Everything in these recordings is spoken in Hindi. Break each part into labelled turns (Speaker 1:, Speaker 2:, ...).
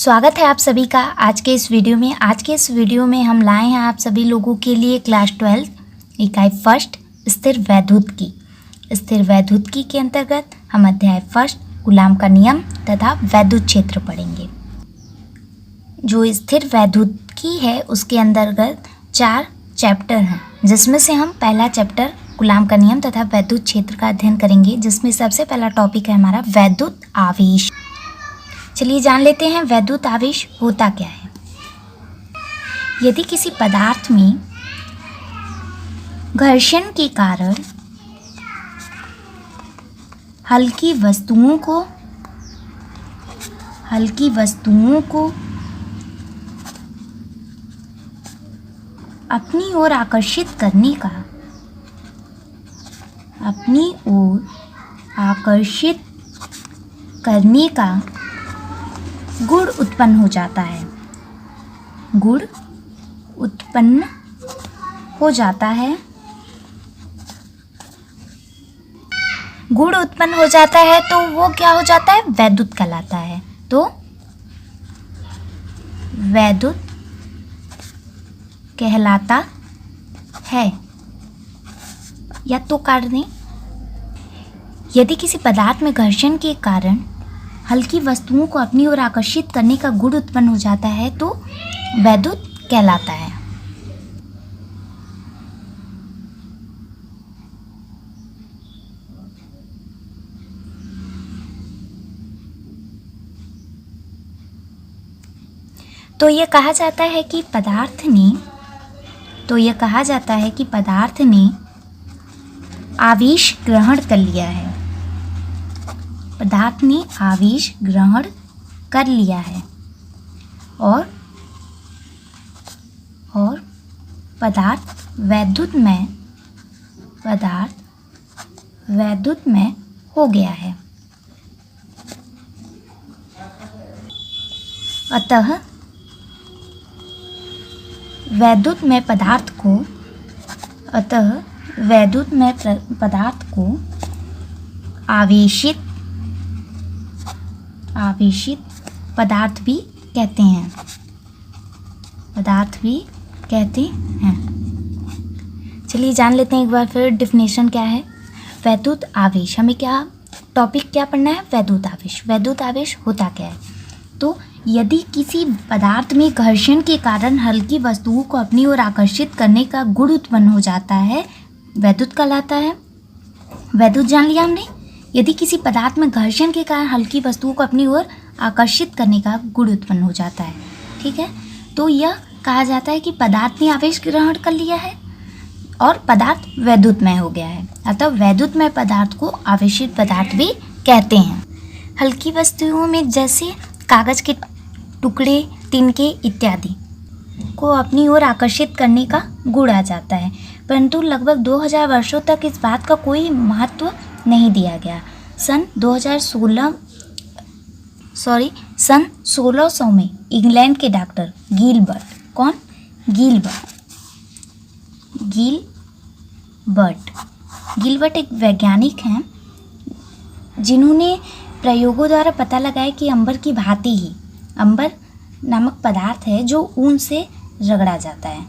Speaker 1: स्वागत है आप सभी का आज के इस वीडियो में हम लाए हैं आप सभी लोगों के लिए क्लास 12 इकाई फर्स्ट स्थिर वैद्युतिकी के अंतर्गत हम अध्याय फर्स्ट कूलाम का नियम तथा वैद्युत क्षेत्र पढ़ेंगे। जो स्थिर वैद्युतिकी है उसके अंतर्गत 4 चैप्टर हैं, जिसमें से हम पहला चैप्टर कूलाम का नियम तथा वैद्युत क्षेत्र का अध्ययन करेंगे, जिसमें सबसे पहला टॉपिक है हमारा वैद्युत आवेश। चलिए जान लेते हैं वैद्युत आवेश होता क्या है। यदि किसी पदार्थ में घर्षण के कारण हल्की वस्तुओं को अपनी ओर आकर्षित करने का गुण उत्पन्न हो जाता है। गुण उत्पन्न हो जाता है तो वो क्या हो जाता है? वैद्युत कहलाता है। तो वैद्युत कहलाता है। या तो काट दें, यदि किसी पदार्थ में घर्षण के कारण हल्की वस्तुओं को अपनी ओर आकर्षित करने का गुण उत्पन्न हो जाता है तो वैद्युत कहलाता है। तो यह कहा जाता है कि पदार्थ ने आवेश ग्रहण कर लिया है। पदार्थ ने आवेश ग्रहण कर लिया है और पदार्थ वैद्युत में हो गया है। अतः वैद्युत में पदार्थ को आवेशित पदार्थ भी कहते हैं। चलिए जान लेते हैं एक बार फिर डेफिनेशन क्या है। वैद्युत आवेश, हमें टॉपिक क्या पढ़ना है? वैद्युत आवेश। वैद्युत आवेश होता क्या है? तो यदि किसी पदार्थ में घर्षण के कारण हल्की वस्तुओं को अपनी ओर आकर्षित करने का गुण उत्पन्न हो जाता है, वैद्युत कहलाता है। वैद्युत जान लिया हमने। यदि किसी पदार्थ में घर्षण के कारण हल्की वस्तुओं को अपनी ओर आकर्षित करने का गुण उत्पन्न हो जाता है, ठीक है, तो यह कहा जाता है कि पदार्थ ने आवेश ग्रहण कर लिया है और पदार्थ वैद्युतमय हो गया है। अतः वैद्युतमय पदार्थ को आवेशित पदार्थ भी कहते हैं। हल्की वस्तुओं में जैसे कागज के टुकड़े, तिनके इत्यादि को अपनी ओर आकर्षित करने का गुण आ जाता है, परंतु लगभग 2000 वर्षों तक इस बात का कोई महत्व नहीं दिया गया। सन 1600 में इंग्लैंड के डॉक्टर गिलबर्ट एक वैज्ञानिक हैं जिन्होंने प्रयोगों द्वारा पता लगाया कि अंबर की भांति ही अंबर नामक पदार्थ है जो ऊन से रगड़ा जाता है,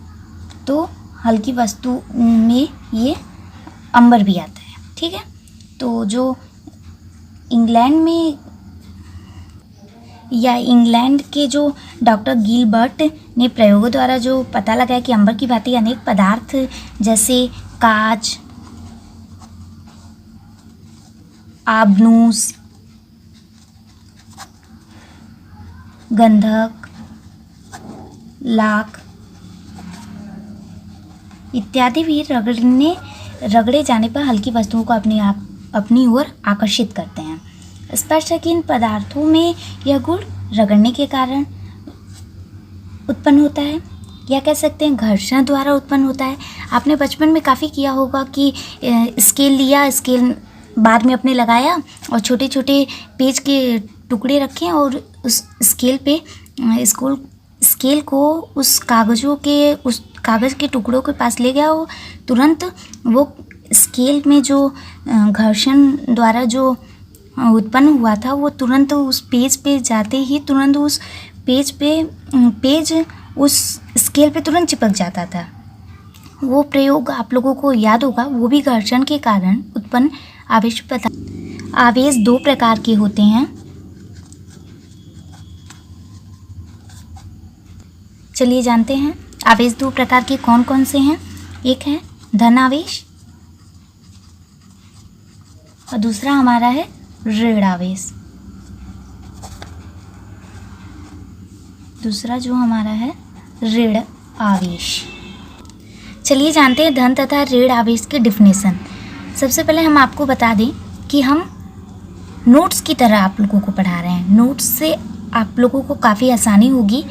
Speaker 1: तो हल्की वस्तु में ये अंबर भी आता है, ठीक है। तो जो इंग्लैंड के जो डॉक्टर गिलबर्ट ने प्रयोगों द्वारा जो पता लगाया कि अंबर की भांति अनेक पदार्थ जैसे कांच, आबनूस, गंधक, लाख इत्यादि भी रगड़े जाने पर हल्की वस्तुओं को अपनी ओर आकर्षित करते हैं। स्पष्ट है कि इन पदार्थों में यह गुण रगड़ने के कारण उत्पन्न होता है, या कह सकते हैं घर्षण द्वारा उत्पन्न होता है। आपने बचपन में काफ़ी किया होगा कि स्केल लिया, स्केल बाद में अपने लगाया और छोटे छोटे पेज के टुकड़े रखे और उस स्केल को उस कागज़ के टुकड़ों के पास ले गया हो, तुरंत वो स्केल में जो घर्षण द्वारा जो उत्पन्न हुआ था वो तुरंत उस पेज पे जाते ही तुरंत उस पेज उस स्केल पे तुरंत चिपक जाता था। वो प्रयोग आप लोगों को याद होगा, वो भी घर्षण के कारण उत्पन्न आवेश पदार्थ। आवेश दो प्रकार के होते हैं। चलिए जानते हैं आवेश दो प्रकार के कौन कौन से हैं। एक है धन आवेश और दूसरा हमारा है ऋण आवेश। दूसरा जो हमारा है ऋण आवेश। चलिए जानते हैं धन तथा ऋण आवेश की डिफिनेशन। सबसे पहले हम आपको बता दें कि हम नोट्स की तरह आप लोगों को पढ़ा रहे हैं। नोट्स से आप लोगों को काफ़ी आसानी होगी,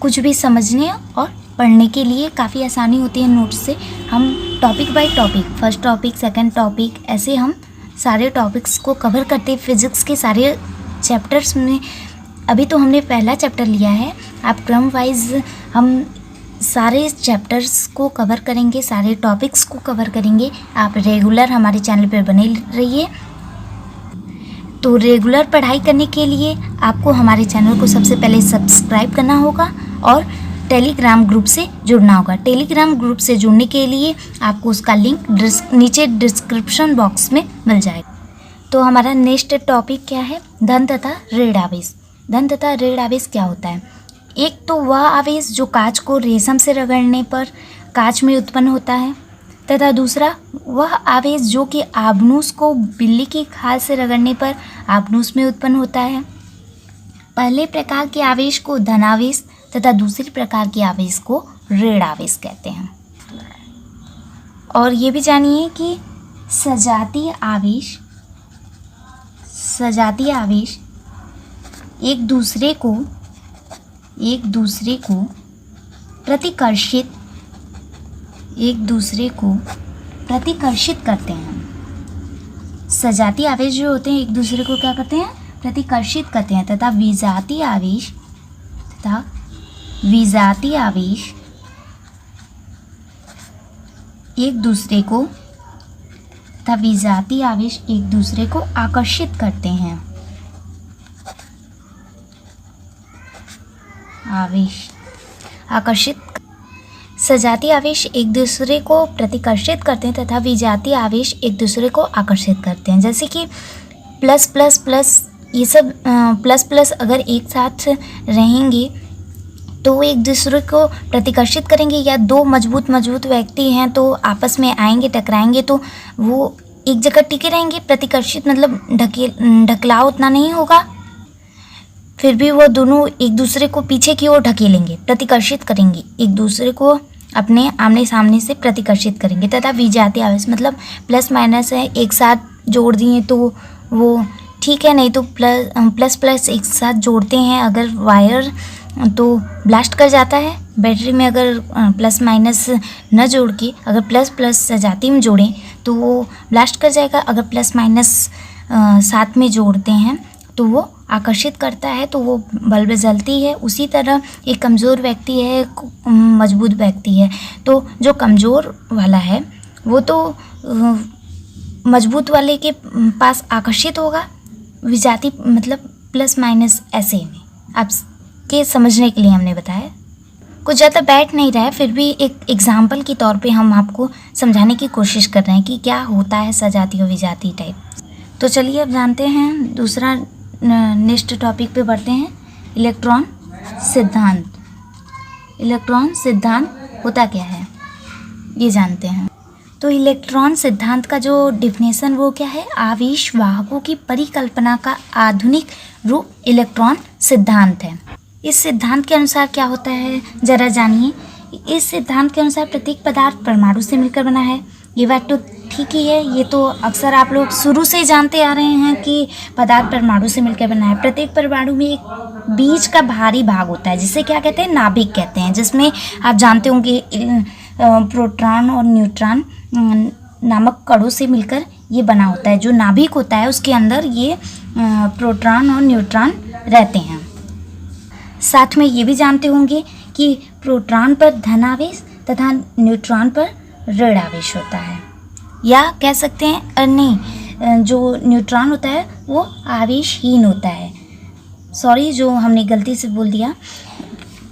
Speaker 1: कुछ भी समझने और पढ़ने के लिए काफ़ी आसानी होती है। नोट्स से हम topic by topic, first topic, second topic, ऐसे हम सारे टॉपिक्स को कवर करते हैं। फिज़िक्स के सारे चैप्टर्स में अभी तो हमने पहला चैप्टर लिया है, आप क्रम वाइज हम सारे चैप्टर्स को कवर करेंगे, सारे टॉपिक्स को कवर करेंगे। आप रेगुलर हमारे चैनल पर बने रहिए। तो रेगुलर पढ़ाई करने के लिए आपको हमारे चैनल को सबसे पहले सब्सक्राइब करना होगा और टेलीग्राम ग्रुप से जुड़ना होगा। टेलीग्राम ग्रुप से जुड़ने के लिए आपको उसका लिंक नीचे डिस्क्रिप्शन बॉक्स में मिल जाएगा। तो हमारा नेक्स्ट टॉपिक क्या है? धन तथा ऋण आवेश। धन तथा ऋण आवेश क्या होता है? एक तो वह आवेश जो कांच को रेशम से रगड़ने पर कांच में उत्पन्न होता है, तथा दूसरा वह आवेश जो कि आबनूस को बिल्ली की खाल से रगड़ने पर आबनूस में उत्पन्न होता है। पहले प्रकार के आवेश को धन आवेश तथा दूसरे प्रकार के आवेश को ऋण आवेश कहते हैं। और ये भी जानिए कि सजातीय आवेश एक दूसरे को प्रतिकर्षित करते हैं। सजातीय आवेश जो होते हैं एक दूसरे को क्या करते हैं? प्रतिकर्षित करते हैं। तथा विजातीय आवेश एक दूसरे को आकर्षित करते हैं। सजातीय आवेश एक दूसरे को प्रतिकर्षित करते हैं तथा विजातीय आवेश एक दूसरे को आकर्षित करते हैं। जैसे कि प्लस प्लस प्लस, ये सब प्लस प्लस अगर एक साथ रहेंगे तो वो एक दूसरे को प्रतिकर्षित करेंगे। या दो मजबूत व्यक्ति हैं तो आपस में आएंगे, टकराएंगे तो वो एक जगह टिके रहेंगे। प्रतिकर्षित मतलब ढकलाव उतना नहीं होगा, फिर भी वो दोनों एक दूसरे को पीछे की ओर ढकेलेंगे, प्रतिकर्षित करेंगे, एक दूसरे को अपने आमने सामने से प्रतिकर्षित करेंगे। तथा विजातीय आवेश मतलब प्लस माइनस है, एक साथ जोड़ दिए तो वो ठीक है, नहीं तो प्लस एक साथ जोड़ते हैं अगर वायर तो ब्लास्ट कर जाता है। बैटरी में अगर प्लस माइनस न जोड़ के अगर प्लस प्लस सजाती में जोड़ें तो वो ब्लास्ट कर जाएगा। अगर प्लस माइनस साथ में जोड़ते हैं तो वो आकर्षित करता है, तो वो बल्ब जलती है। उसी तरह एक कमज़ोर व्यक्ति है, एक मजबूत व्यक्ति है, तो जो कमज़ोर वाला है वो तो मजबूत वाले के पास आकर्षित होगा। विजाती मतलब प्लस माइनस ऐसे में आपके समझने के लिए हमने बताया। कुछ ज़्यादा बैठ नहीं रहा है, फिर भी एक एग्जाम्पल के तौर पे हम आपको समझाने की कोशिश कर रहे हैं कि क्या होता है सजाती और विजाती टाइप। तो चलिए अब जानते हैं दूसरा नेक्स्ट टॉपिक पे बढ़ते हैं। इलेक्ट्रॉन सिद्धांत होता क्या है ये जानते हैं। तो इलेक्ट्रॉन सिद्धांत का जो डिफिनेशन वो क्या है? आवेश वाहकों की परिकल्पना का आधुनिक रूप इलेक्ट्रॉन सिद्धांत है। इस सिद्धांत के अनुसार क्या होता है जरा जानिए। इस सिद्धांत के अनुसार प्रत्येक पदार्थ परमाणु से मिलकर बना है। ये बात तो ठीक ही है, ये तो अक्सर आप लोग शुरू से जानते आ रहे हैं कि पदार्थ परमाणु से मिलकर बना है। प्रत्येक परमाणु में एक बीच का भारी भाग होता है जिसे क्या कहते हैं? नाभिक कहते हैं, जिसमें आप जानते होंगे प्रोटॉन और न्यूट्रॉन नामक कणों से मिलकर ये बना होता है। जो नाभिक होता है उसके अंदर ये प्रोटॉन और न्यूट्रॉन रहते हैं। साथ में ये भी जानते होंगे कि प्रोटॉन पर धन आवेश तथा न्यूट्रॉन पर ऋण आवेश होता है, या कह सकते हैं नहीं, जो न्यूट्रॉन होता है वो आवेशहीन होता है। सॉरी जो हमने गलती से बोल दिया,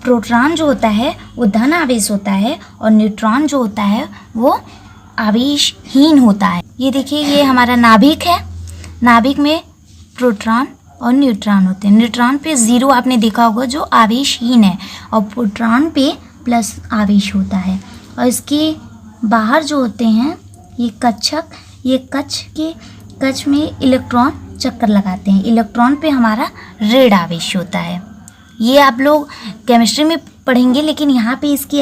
Speaker 1: प्रोटॉन जो होता है वो धन आवेश होता है और न्यूट्रॉन जो होता है वो आवेशहीन होता है। ये देखिए, ये हमारा नाभिक है, नाभिक में प्रोटॉन और न्यूट्रॉन होते हैं। न्यूट्रॉन पे 0 आपने देखा होगा जो आवेशहीन है, और प्रोटॉन पे प्लस आवेश होता है। और इसके बाहर जो होते हैं ये कक्षक, ये कक्ष में इलेक्ट्रॉन चक्कर लगाते हैं। इलेक्ट्रॉन पे हमारा ऋण आवेश होता है। ये आप लोग केमिस्ट्री में पढ़ेंगे, लेकिन यहाँ पे इसकी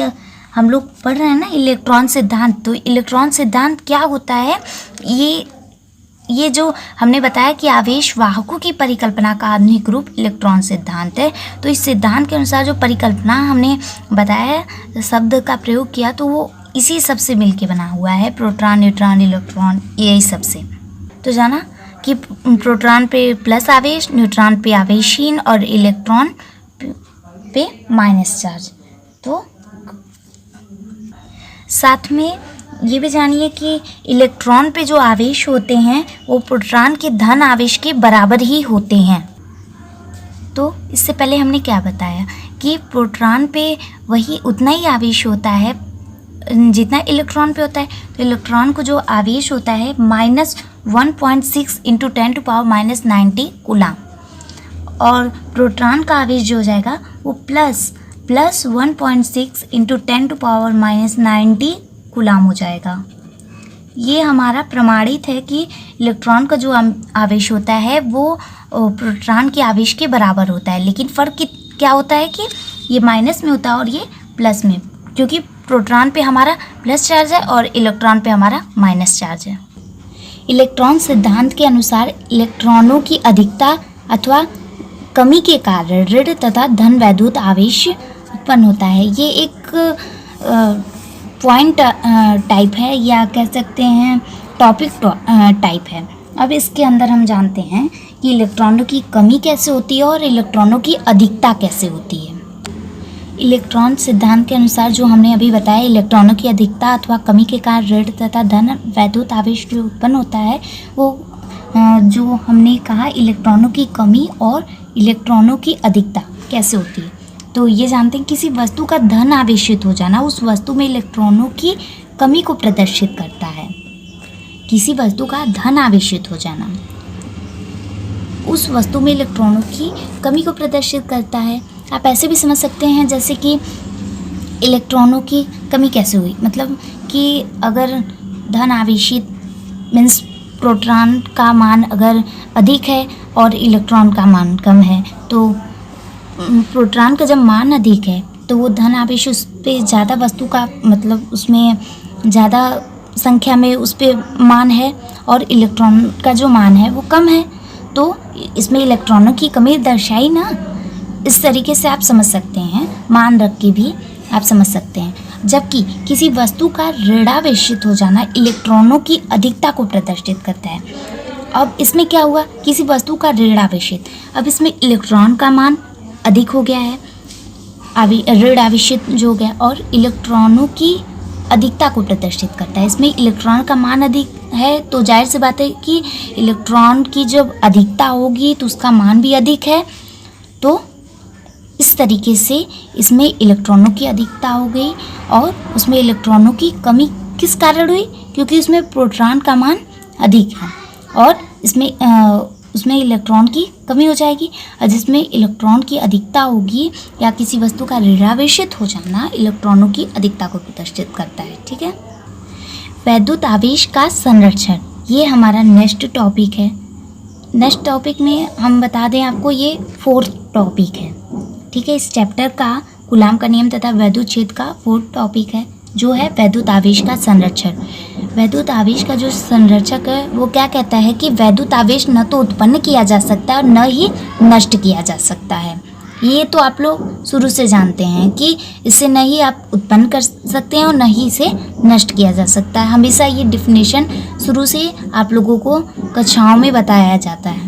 Speaker 1: हम लोग पढ़ रहे हैं ना इलेक्ट्रॉन सिद्धांत। तो इलेक्ट्रॉन सिद्धांत क्या होता है, ये जो हमने बताया कि आवेश वाहकों की परिकल्पना का आधुनिक रूप इलेक्ट्रॉन सिद्धांत है। तो इस सिद्धांत के अनुसार जो परिकल्पना हमने बताया, शब्द का प्रयोग किया, तो वो इसी सब से मिलके बना हुआ है, प्रोटॉन, न्यूट्रॉन, इलेक्ट्रॉन, यही सब से। तो जाना कि प्रोटॉन पे प्लस आवेश, न्यूट्रॉन पे आवेशहीन और इलेक्ट्रॉन पे माइनस चार्ज। तो साथ में ये भी जानिए कि इलेक्ट्रॉन पे जो आवेश होते हैं वो प्रोटॉन के धन आवेश के बराबर ही होते हैं। तो इससे पहले हमने क्या बताया कि प्रोटॉन पे वही उतना ही आवेश होता है जितना इलेक्ट्रॉन पे होता है। तो इलेक्ट्रॉन को जो आवेश होता है -1.6 × 10⁻⁻90 कूलाम, और प्रोटॉन का आवेश जो हो जाएगा वो प्लस 1.6 × 10⁻⁻90 कूलाम हो जाएगा। ये हमारा प्रमाणित है कि इलेक्ट्रॉन का जो आवेश होता है वो प्रोटॉन के आवेश के बराबर होता है, लेकिन फ़र्क क्या होता है कि ये माइनस में होता है और ये प्लस में, क्योंकि प्रोटॉन पे हमारा प्लस चार्ज है और इलेक्ट्रॉन पे हमारा माइनस चार्ज है। इलेक्ट्रॉन सिद्धांत के अनुसार इलेक्ट्रॉनों की अधिकता अथवा कमी के कारण ऋण तथा धन वैद्युत आवेश उत्पन्न होता है। ये एक पॉइंट टाइप है, या कह सकते हैं टॉपिक टाइप है। अब इसके अंदर हम जानते हैं कि इलेक्ट्रॉनों की कमी कैसे होती है और इलेक्ट्रॉनों की अधिकता कैसे होती है। इलेक्ट्रॉन सिद्धांत के अनुसार जो हमने अभी बताया, इलेक्ट्रॉनों की अधिकता अथवा कमी के कारण ऋण तथा धन वैद्युत आवेश जो उत्पन्न होता है वो जो हमने कहा इलेक्ट्रॉनों की कमी और इलेक्ट्रॉनों की अधिकता कैसे होती है। तो ये जानते हैं किसी वस्तु का धन आवेशित हो जाना उस वस्तु में इलेक्ट्रॉनों की कमी को प्रदर्शित करता है। किसी वस्तु का धन आवेशित हो जाना उस वस्तु में इलेक्ट्रॉनों की कमी को प्रदर्शित करता है। आप ऐसे भी समझ सकते हैं जैसे कि इलेक्ट्रॉनों की कमी कैसे हुई, मतलब कि अगर धन आवेशित मीन्स प्रोटॉन का मान अगर अधिक है और इलेक्ट्रॉन का मान कम है, तो प्रोटॉन का जब मान अधिक है तो वो धन आवेश उस पर ज़्यादा वस्तु का मतलब उसमें ज़्यादा संख्या में उस पर मान है, और इलेक्ट्रॉन का जो मान है वो कम है, तो इसमें इलेक्ट्रॉनों की कमी दर्शाई ना। इस तरीके से आप समझ सकते हैं, मान रख के भी आप समझ सकते हैं। जबकि किसी वस्तु का ऋणावेशित हो जाना इलेक्ट्रॉनों की अधिकता को प्रदर्शित करता है। अब इसमें क्या हुआ, किसी वस्तु का ऋणावेशित, अब इसमें इलेक्ट्रॉन का मान अधिक हो गया है, ऋण आवेशित जो हो गया, और इलेक्ट्रॉनों की अधिकता को प्रदर्शित करता है। इसमें इलेक्ट्रॉन का मान अधिक है तो जाहिर सी बात है कि इलेक्ट्रॉन की जब अधिकता होगी तो उसका मान भी अधिक है। तो इस तरीके से इसमें इलेक्ट्रॉनों की अधिकता हो गई और उसमें इलेक्ट्रॉनों की कमी किस कारण हुई, क्योंकि उसमें प्रोटॉन का मान अधिक है और उसमें इलेक्ट्रॉन की कमी हो जाएगी। और जिसमें इलेक्ट्रॉन की अधिकता होगी या किसी वस्तु का ऋणावेशित हो जाना इलेक्ट्रॉनों की अधिकता को प्रदर्शित करता है। ठीक है, वैद्युत आवेश का संरक्षण, ये हमारा नेक्स्ट टॉपिक है। नेक्स्ट टॉपिक में हम बता दें आपको, ये 4th टॉपिक है। ठीक है, इस चैप्टर का कूलाम का नियम तथा वैद्युत क्षेत्र का 4th टॉपिक है, जो है वैद्युत आवेश का संरक्षण। वैद्युत आवेश का जो संरक्षक है वो क्या कहता है कि वैद्युत आवेश न तो उत्पन्न किया जा सकता है और न ही नष्ट किया जा सकता है। ये तो आप लोग शुरू से जानते हैं कि इसे न ही आप उत्पन्न कर सकते हैं और न ही इसे नष्ट किया जा सकता है। हमेशा ये डिफिनेशन शुरू से आप लोगों को कक्षाओं में बताया जाता है।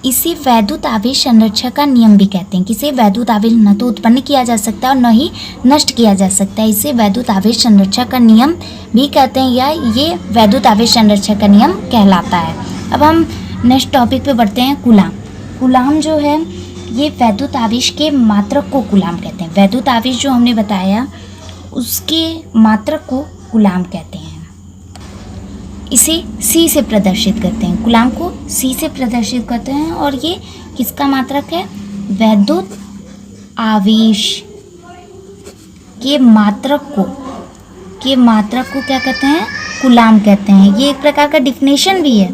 Speaker 1: इसे वैद्युत आवेश संरक्षक का नियम भी कहते हैं। किसे वैद्युत आवेश न तो उत्पन्न किया जा सकता है और न ही नष्ट किया जा सकता है, इसे वैद्युत आवेश संरक्षक का नियम भी कहते हैं, या ये वैद्युत आवेश संरक्षक का नियम कहलाता है। अब हम नेक्स्ट टॉपिक पे बढ़ते हैं, कूलाम। कूलाम जो है ये वैद्युत आवेश के मात्रक को कूलाम कहते हैं। वैद्युत आवेश जो हमने बताया उसके मात्रक को कूलाम कहते हैं। इसे C से प्रदर्शित करते हैं, कूलाम को C से प्रदर्शित करते हैं। और ये किसका मात्रक है? वैद्युत आवेश के मात्रक को क्या कहते हैं? कूलाम कहते हैं। ये एक प्रकार का डिफिनेशन भी है,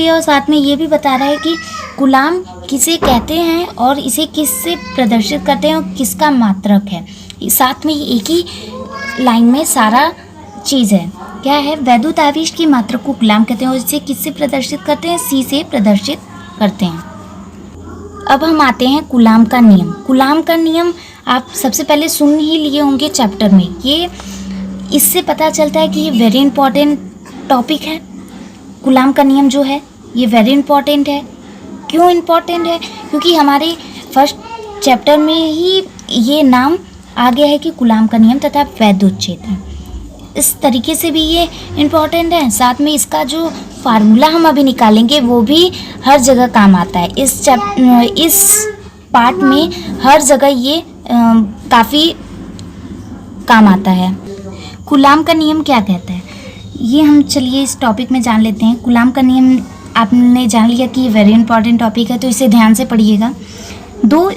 Speaker 1: और साथ में ये भी बता रहा है कि कूलाम किसे कहते हैं और इसे किससे प्रदर्शित करते हैं और किसका मात्रक है। साथ में एक ही लाइन में सारा चीज़ है। क्या है? वैद्युत आवेश की मात्रक को कूलाम कहते हैं और इसे किससे प्रदर्शित करते हैं? C से प्रदर्शित करते हैं। अब हम आते हैं कूलाम का नियम। कूलाम का नियम आप सबसे पहले सुन ही लिए होंगे चैप्टर में। ये इससे पता चलता है कि ये वेरी इंपॉर्टेंट टॉपिक है। कूलाम का नियम जो है ये वेरी इंपॉर्टेंट है। क्यों इम्पॉर्टेंट है? क्योंकि हमारे फर्स्ट चैप्टर में ही ये नाम आ गया है कि कूलाम का नियम तथा वैद्युत क्षेत्र। इस तरीके से भी ये इम्पॉर्टेंट है। साथ में इसका जो फार्मूला हम अभी निकालेंगे वो भी हर जगह काम आता है। इस पार्ट में हर जगह ये काफ़ी काम आता है। कूलाम का नियम क्या कहता है ये हम चलिए इस टॉपिक में जान लेते हैं। कूलाम का नियम आपने जान लिया कि वेरी इंपॉर्टेंट टॉपिक है, तो इसे ध्यान से पढ़िएगा। दो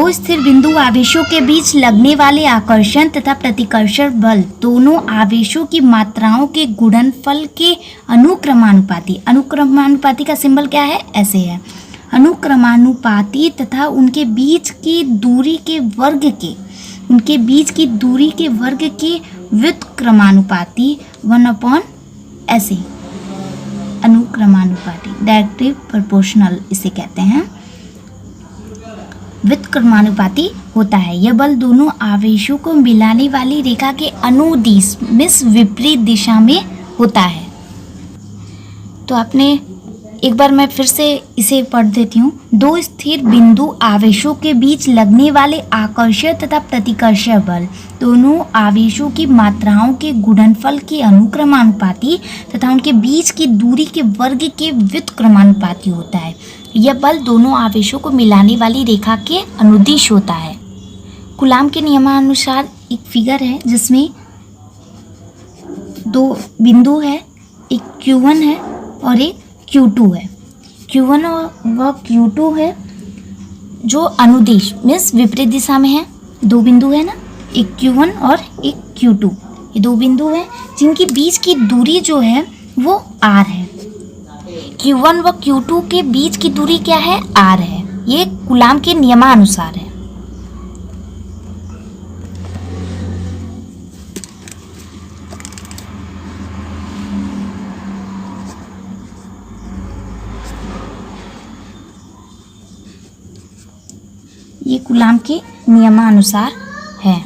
Speaker 1: स्थिर बिंदु आवेशों के बीच लगने वाले आकर्षण तथा प्रतिकर्षण बल दोनों आवेशों की मात्राओं के गुणनफल के अनुक्रमानुपाती का सिंबल क्या है? ऐसे है। अनुक्रमानुपाती तथा उनके बीच की दूरी के वर्ग के व्युत्क्रमानुपाती 1/, ऐसे अनुक्रमानुपाती, डायरेक्टिव प्रोपोर्शनल इसे कहते हैं, व्युत्क्रमानुपाती होता है। यह बल दोनों आवेशों को मिलाने वाली रेखा के अनुदिश विपरीत दिशा में होता है। तो आपने एक बार मैं फिर से इसे पढ़ देती हूँ। दो स्थिर बिंदु आवेशों के बीच लगने वाले आकर्षण तथा प्रतिकर्षण बल दोनों आवेशों की मात्राओं के गुणनफल के अनुक्रमानुपाती तथा उनके बीच की दूरी के वर्ग के व्युत्क्रमानुपाती होता है। यह बल दोनों आवेशों को मिलाने वाली रेखा के अनुदिश होता है। कूलाम के नियमानुसार एक फिगर है जिसमें दो बिंदु है, एक Q1 है और एक Q2 है। Q1 व Q2 है जो अनुदिश मीन्स विपरीत दिशा में है। दो बिंदु है ना, एक Q1 और एक Q2, ये दो बिंदु हैं जिनकी बीच की दूरी जो है वो R है। Q1 व Q2 के बीच की दूरी क्या है? R है। ये कूलाम के नियमानुसार है। ये कूलाम के नियमानुसार है।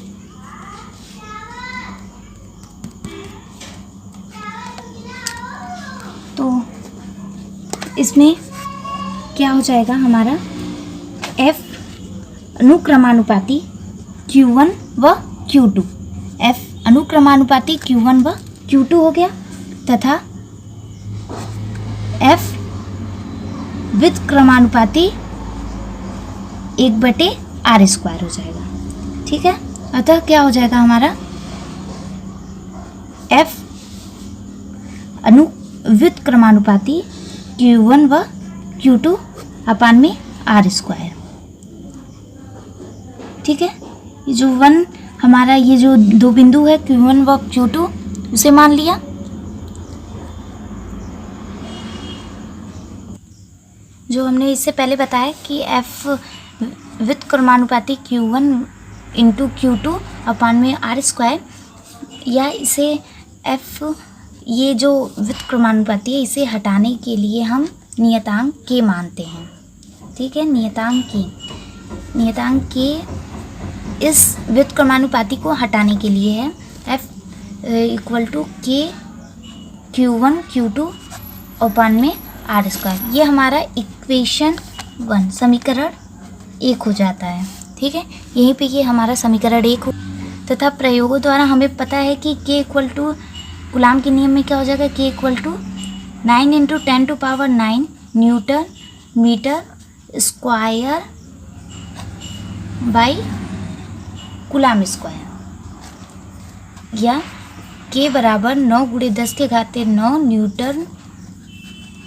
Speaker 1: तो इसमें क्या हो जाएगा हमारा? F अनुक्रमानुपाती Q1 व Q2, F अनुक्रमानुपाती Q1 व Q2 हो गया तथा F व्युत्क्रमानुपाती 1/r² हो जाएगा। ठीक है, अतः क्या हो जाएगा हमारा? F व्युत्क्रमानुपाती Q1 व Q2 अपान में r²। ठीक है, ये जो हमारा ये जो दो बिंदु है Q1 व Q2 उसे मान लिया। जो हमने इससे पहले बताया कि F व्युत्क्रमानुपाती Q1 इंटू Q2 अपान में r², या इसे F ये जो व्युत्क्रमानुपाती है इसे हटाने के लिए हम नियतांक K मानते हैं। ठीक है, नियतांक K इस व्युत्क्रमानुपाती को हटाने के लिए है। F = K Q1 Q2 अपान में r²। ये हमारा इक्वेशन 1 समीकरण 1 हो जाता है। ठीक है, यहीं पे ये हमारा समीकरण 1 हो तथा प्रयोगों द्वारा हमें पता है कि K = कूलाम के नियम में क्या हो जाएगा? K = 9 into 10 to power 9 newton metre square by coulomb square, या के बराबर 9 गुणे 10 के घाते 9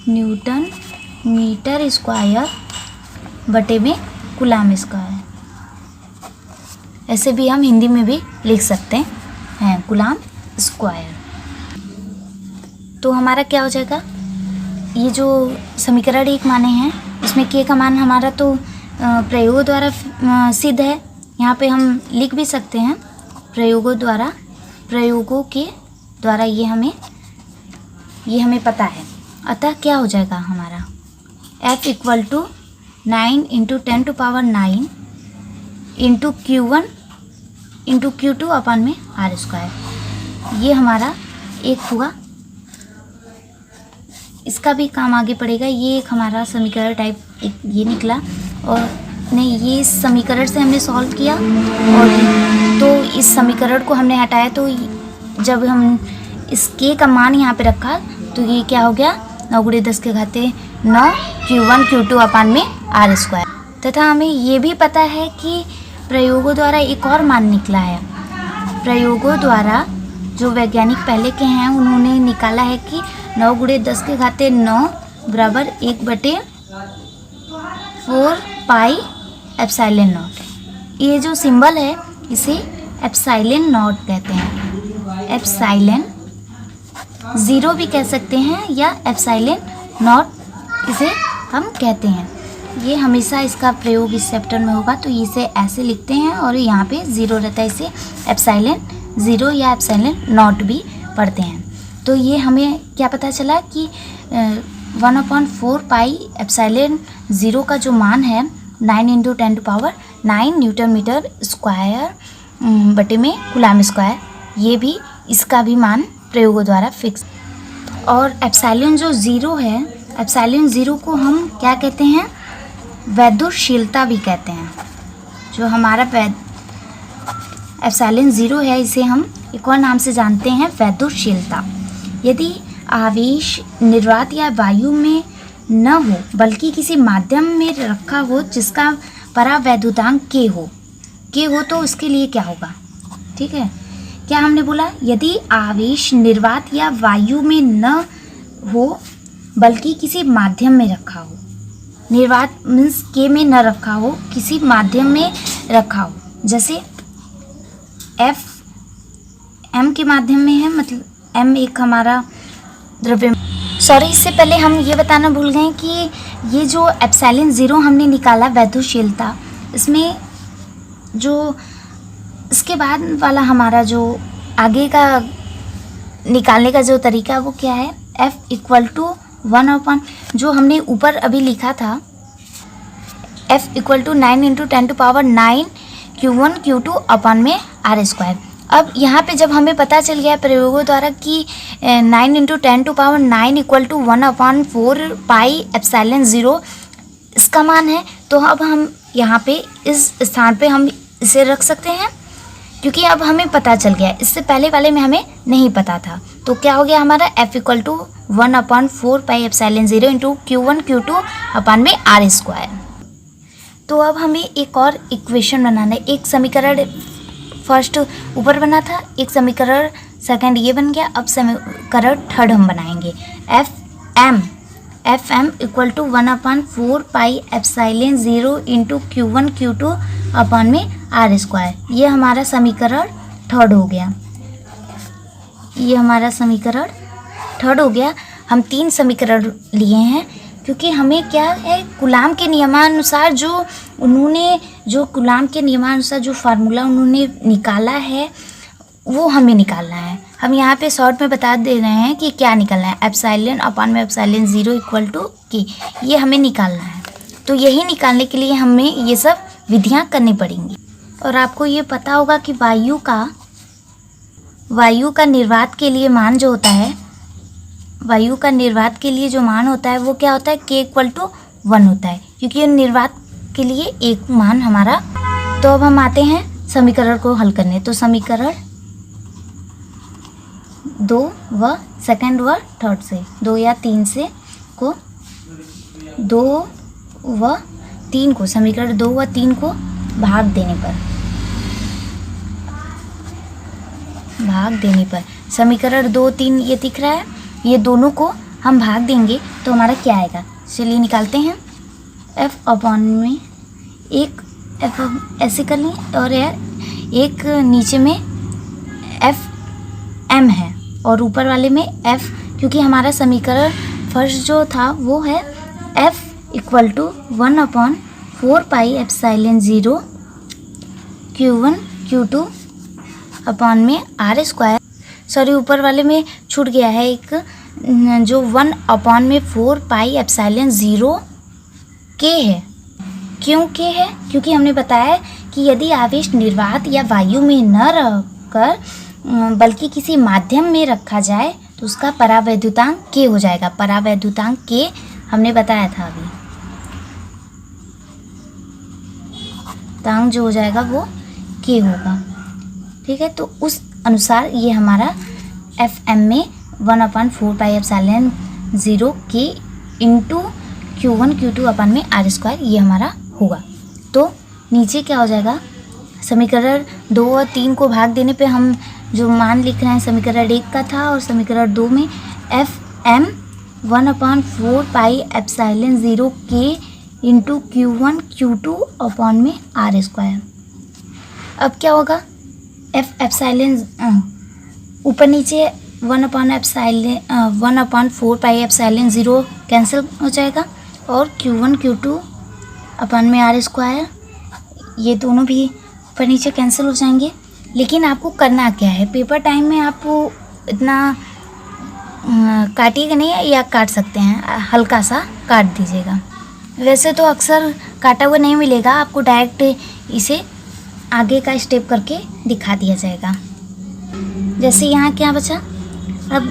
Speaker 1: न्यूटन मीटर स्क्वायर बटे में कूलाम स्क्वायर। ऐसे भी हम हिंदी में भी लिख सकते हैं कूलाम स्क्वायर। तो हमारा क्या हो जाएगा, ये जो समीकरण एक माने हैं उसमें के का मान हमारा तो प्रयोगों द्वारा सिद्ध है। यहाँ पे हम लिख भी सकते हैं प्रयोगों के द्वारा ये हमें पता है। अतः क्या हो जाएगा हमारा F equal to 9 into 10 to power 9 into Q1 into Q2 अपन में R स्क्वायर। ये हमारा एक हुआ, इसका भी काम आगे पड़ेगा। ये एक हमारा समीकरण टाइप एक ये निकला, और नहीं ये समीकरण से हमने सॉल्व किया, और तो इस समीकरण को हमने हटाया। तो जब हम इस के का मान यहाँ पे रखा तो ये क्या हो गया, 9 गुणे 10 के घाते 9 Q1 Q2 अपन में R स्क्वायर। तथा हमें ये भी पता है कि प्रयोगों द्वारा एक और मान निकला है। प्रयोगों द्वारा जो वैज्ञानिक पहले के हैं उन्होंने निकाला है कि 9 गुणे 10 के घाते 9 बराबर 1/4 पाई एप्सिलॉन नॉट। ये जो सिंबल है इसे एप्सिलॉन नॉट कहते हैं। एप्सिलॉन 0 भी कह सकते हैं या एप्सिलॉन नॉट इसे हम कहते हैं। ये हमेशा इसका प्रयोग इस चैप्टर में होगा, तो इसे ऐसे लिखते हैं और यहाँ पे 0 रहता है, इसे एप्सिलॉन 0 या एप्सिलॉन नॉट भी पढ़ते हैं। तो ये हमें क्या पता चला कि 1/4 पाई एप्सिलॉन 0 का जो मान है 9 into 10 to power 9 newton metre square बटे में कूलाम स्क्वायर, ये भी इसका भी मान प्रयोगों द्वारा फिक्स। और एप्सिलॉन जो 0 है, एप्सिलॉन 0 को हम क्या कहते हैं, वैद्युतशीलता भी कहते हैं। जो हमारा एप्सिलॉन 0 है इसे हम एक और नाम से जानते हैं वैद्युतशीलता। यदि आवेश निर्वात या वायु में न हो बल्कि किसी माध्यम में रखा हो जिसका परावैद्युतांक के हो तो उसके लिए क्या होगा, ठीक है। क्या हमने बोला, यदि आवेश निर्वात या वायु में न हो बल्कि किसी माध्यम में रखा हो, निर्वात मीन्स के में न रखा हो, किसी माध्यम में रखा हो, जैसे F M के माध्यम में है, मतलब M एक हमारा द्रव्य। सॉरी, इससे पहले हम ये बताना भूल गए कि ये जो एप्सिलॉन 0 हमने निकाला वैद्युतशीलता, इसमें जो इसके बाद वाला हमारा जो आगे का निकालने का जो तरीका वो क्या है, F इक्वल टू 1/, जो हमने ऊपर अभी लिखा था, F equal to 9 into 10 to power 9 Q1 Q2 अपन में R स्क्वायर। अब यहाँ पे जब हमें पता चल गया प्रयोगों द्वारा कि 9 into 10 to power 9 equal to 1/4 pi epsilon 0 इसका मान है, तो अब हम यहाँ पे इस स्थान पे हम इसे रख सकते हैं, क्योंकि अब हमें पता चल गया। इससे पहले वाले में हमें नहीं पता था। तो क्या हो गया हमारा, F equal to 1/4 pi epsilon 0 into Q1 Q2 अपन में R स्क्वायर। तो अब हमें एक और इक्वेशन बनाना है। एक समीकरण फर्स्ट ऊपर बना था, एक समीकरण सेकंड ये बन गया, अब समीकरण थर्ड हम बनाएंगे। F M equal to 1/4 pi epsilon 0 into Q1 Q2 अपन में R स्क्वायर। ये हमारा समीकरण थर्ड हो गया। ये हमारा समीकरण थर्ड हो गया। हम 3 समीकरण लिए हैं, क्योंकि हमें क्या है, कूलाम के नियमानुसार जो कूलाम के नियमानुसार जो फार्मूला उन्होंने निकाला है वो हमें निकालना है। हम यहाँ पे शॉर्ट में बता दे रहे हैं कि क्या निकालना है, एप्सिलॉन अपन में एप्सिलॉन 0 इक्वल टू के, ये हमें निकालना है। तो यही निकालने के लिए हमें ये सब विधियाँ करनी पड़ेंगी। और आपको ये पता होगा कि वायु का निर्वात के लिए मान जो होता है, वायु का निर्वात के लिए जो मान होता है वो क्या होता है, k इक्वल टू 1 होता है, क्योंकि ये निर्वात के लिए एक मान हमारा। तो अब हम आते हैं समीकरण को हल करने। तो समीकरण 2 व सेकंड व थर्ड से, 2 या 3 से को 2 व 3 को, समीकरण 2 व 3 को भाग देने पर समीकरण 2, 3 ये दिख रहा है, ये दोनों को हम भाग देंगे तो हमारा क्या आएगा, चलिए निकालते हैं। f अपॉन में एक f ऐसे कर लें और एक नीचे में f m है और ऊपर वाले में f, क्योंकि हमारा समीकरण फर्स्ट जो था वो है f equal to 1/4πε0 Q1 Q2 upon में R स्क्वायर, सॉरी ऊपर वाले में छूट गया है एक, जो 1/4πε0 K है। क्यों K है? क्योंकि हमने बताया कि यदि आवेश निर्वात या वायु में न रहकर बल्कि किसी माध्यम में रखा जाए तो उसका परावैद्युतांक K हो जाएगा। परावैद्युतांक K हमने बताया था अभी, तांक जो हो जाएगा वो K होगा, ठीक है। तो उस अनुसार ये हमारा FM में 1/4πε0 K इंटू Q1 Q2 अपन में R स्क्वायर ये हमारा होगा। तो नीचे क्या हो जाएगा, समीकरण 2 और 3 को भाग देने पे हम जो मान लिख रहे हैं समीकरण 1 का था और समीकरण 2 में FM 1/4πε0 K into Q1 Q2 upon में R स्क्वायर। अब क्या होगा, ऊपर नीचे 1/4πε0 कैंसिल हो जाएगा और Q1 Q2 अपन में R स्क्वायर, ये दोनों भी ऊपर नीचे कैंसिल हो जाएंगे। लेकिन आपको करना क्या है, पेपर टाइम में आपको इतना काटिएगा नहीं, या काट सकते हैं, हल्का सा काट दीजिएगा। वैसे तो अक्सर काटा हुआ नहीं मिलेगा आपको, डायरेक्ट इसे आगे का स्टेप करके दिखा दिया जाएगा। जैसे यहाँ क्या बचा, अब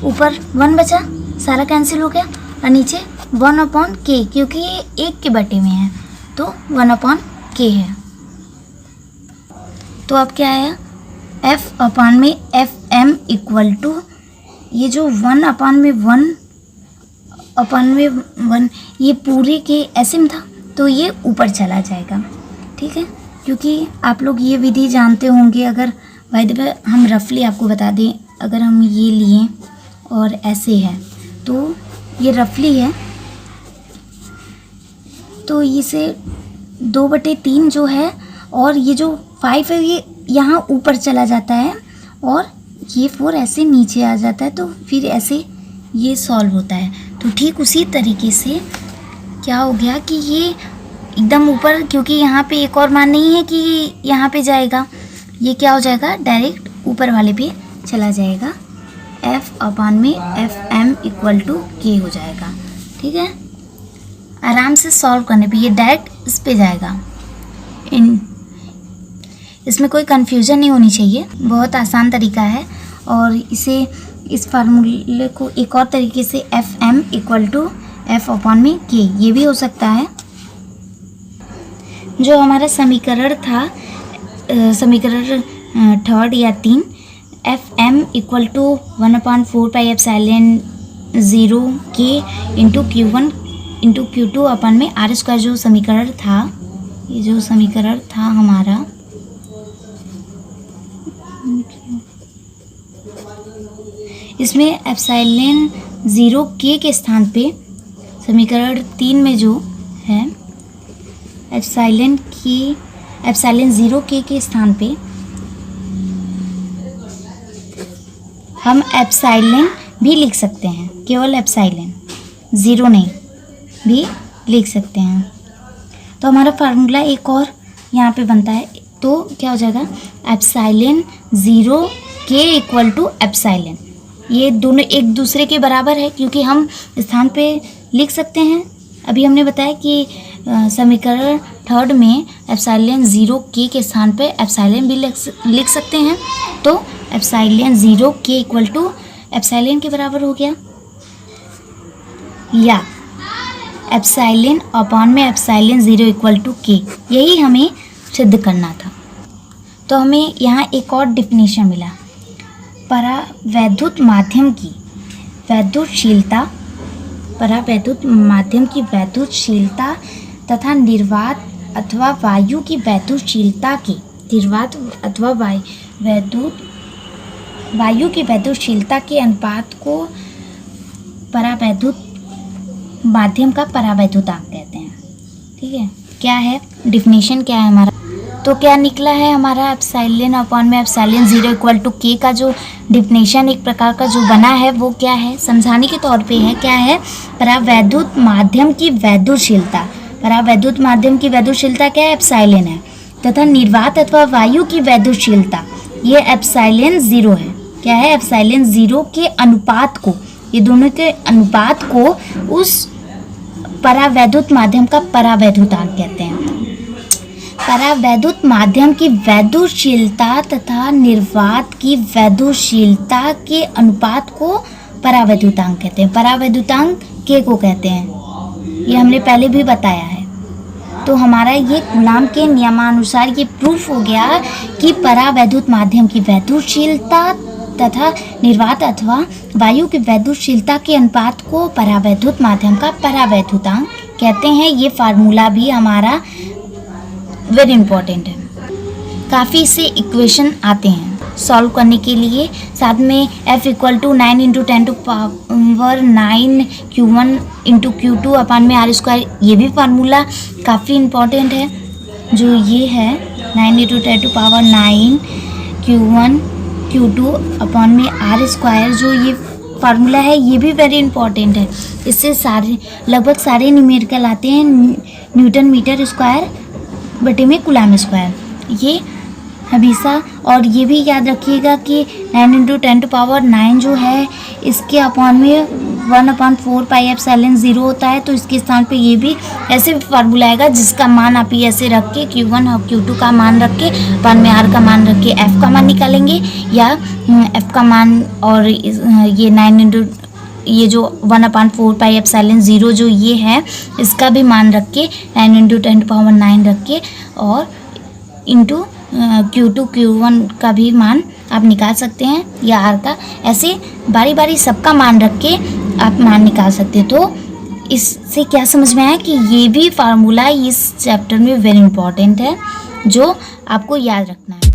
Speaker 1: ऊपर 1 बचा, सारा कैंसिल हो गया, और नीचे 1/K, क्योंकि ये 1 के बटे में है तो 1/K है। तो अब क्या आया, F अपॉन में FM इक्वल टू, ये जो 1/1 ये पूरे के ऐसे में था तो ये ऊपर चला जाएगा, ठीक है। क्योंकि आप लोग ये विधि जानते होंगे, अगर बाय द वे हम रफली आपको बता दें, अगर हम ये लिए और ऐसे है तो ये रफली है, तो इसे 2/3 जो है और ये जो 5 है ये यहाँ ऊपर चला जाता है और ये 4 ऐसे नीचे आ जाता है, तो फिर ऐसे ये सॉल्व होता है। तो ठीक उसी तरीके से क्या हो गया कि ये एकदम ऊपर, क्योंकि यहाँ पे एक और मान नहीं है कि यहाँ पे जाएगा, ये क्या हो जाएगा, डायरेक्ट ऊपर वाले पे चला जाएगा। F अपॉन में FM इक्वल टू K हो जाएगा, ठीक है। आराम से सॉल्व करने पे ये डायरेक्ट इस पे जाएगा, इसमें कोई कन्फ्यूज़न नहीं होनी चाहिए, बहुत आसान तरीका है। और इस फार्मूले को एक और तरीके से FM equal to F upon में K ये भी हो सकता है। जो हमारा समीकरण था, समीकरण 3 या 3, FM equal to 1/4πε0 K into Q1 into Q2 अपन में R स्क्वायर, जो समीकरण था, ये जो समीकरण था हमारा, इसमें एप्सिलॉन 0 K के स्थान पे समीकरण 3 में जो है एप्सिलॉन 0 K के स्थान पे हम एप्सिलॉन भी लिख सकते हैं, केवल एप्सिलॉन 0 नहीं भी लिख सकते हैं। तो हमारा फार्मूला एक और यहाँ पे बनता है, तो क्या हो जाएगा, epsilon 0 K equal to epsilon, ये दोनों एक दूसरे के बराबर है क्योंकि हम स्थान पे लिख सकते हैं। अभी हमने बताया कि समीकरण 3 में एप्सिलॉन 0 K के स्थान पे एप्सिलॉन भी लिख सकते हैं, तो epsilon 0 K equal to epsilon के बराबर हो गया, या एप्सिलॉन अपॉन में एप्सिलॉन 0 इक्वल टू K, यही हमें सिद्ध करना था। तो हमें यहाँ एक और डिफिनीशन मिला, परावैद्युत माध्यम की वैद्युतशीलता, परावैद्युत माध्यम की वैद्युतशीलता तथा निर्वात अथवा वायु की वैद्युतशीलता के निर्वात अथवा वायु की वैद्युतशीलता के अनुपात को परावैद्युत माध्यम का परावैद्युतांक कहते हैं। ठीक है, क्या है डिफिनीशन, क्या है हमारा, तो क्या निकला है हमारा एप्सिलॉन अपॉन में एप्सिलॉन 0 इक्वल टू के का जो डिफिनेशन एक प्रकार का जो बना है वो क्या है, समझाने के तौर पे है, क्या है, परावैद्युत माध्यम की वैद्युतशीलता, परावैद्युत माध्यम की वैद्युतशीलता क्या है, एप्सिलॉन है, तथा निर्वात अथवा वायु की वैद्युतशीलता ये एप्सिलॉन 0 है, क्या है, एप्सिलॉन 0 के अनुपात को, ये दोनों के अनुपात को उस परावैद्युत माध्यम का परावैद्युतांक कहते हैं। परावैद्युत माध्यम की वैद्युतशीलता तथा निर्वात की वैद्युतशीलता के अनुपात को परावैद्युतांक कहते हैं। परावैद्युतांक के को कहते हैं, ये हमने पहले भी बताया है। तो हमारा ये कूलाम के नियमानुसार ये प्रूफ हो गया कि परावैद्युत माध्यम की वैद्युतशीलता तथा निर्वात अथवा वायु की वैद्युतशीलता के अनुपात को परावैद्युत माध्यम का परावैद्युतांक कहते हैं। ये फार्मूला भी हमारा वेरी इंपॉर्टेंट है। काफ़ी से इक्वेशन आते हैं सॉल्व करने के लिए, साथ में F equal to 9 into 10 to power 9 Q1 into Q2 अपान में R², ये भी फार्मूला काफ़ी इम्पॉर्टेंट है। जो ये है 9 into 10 to power 9 Q1 Q2 upon में R², जो ये फार्मूला है ये भी वेरी इंपॉर्टेंट है। इससे लगभग सारे न्यूमेरिकल आते हैं, न्यूटन मीटर स्क्वायर बटे में कूलाम स्क्वायर, ये हमेशा। और ये भी याद रखिएगा कि 9 इंटू 10 टू पावर 9 जो है इसके अपॉन में 1/4 पाई एप्सिलॉन 0 होता है, तो इसके स्थान पे ये भी ऐसे फार्मूला आएगा जिसका मान आप ये ऐसे रख के Q1 और Q2 का मान रख के अपॉन में R का मान रख के F का मान निकालेंगे, या F का मान और ये 9 इंटू ये जो 1/4 पाई एप्सिलॉन 0 जो ये है इसका भी मान रख के 9 इंटू 10 टू पावर 9 रख के और इंटू Q2 Q1 का भी मान आप निकाल सकते हैं, या R का, ऐसे बारी बारी सबका मान रख के आप मान निकाल सकते हैं। तो इससे क्या समझ में आया कि ये भी फार्मूला इस चैप्टर में वेरी इंपॉर्टेंट है जो आपको याद रखना है।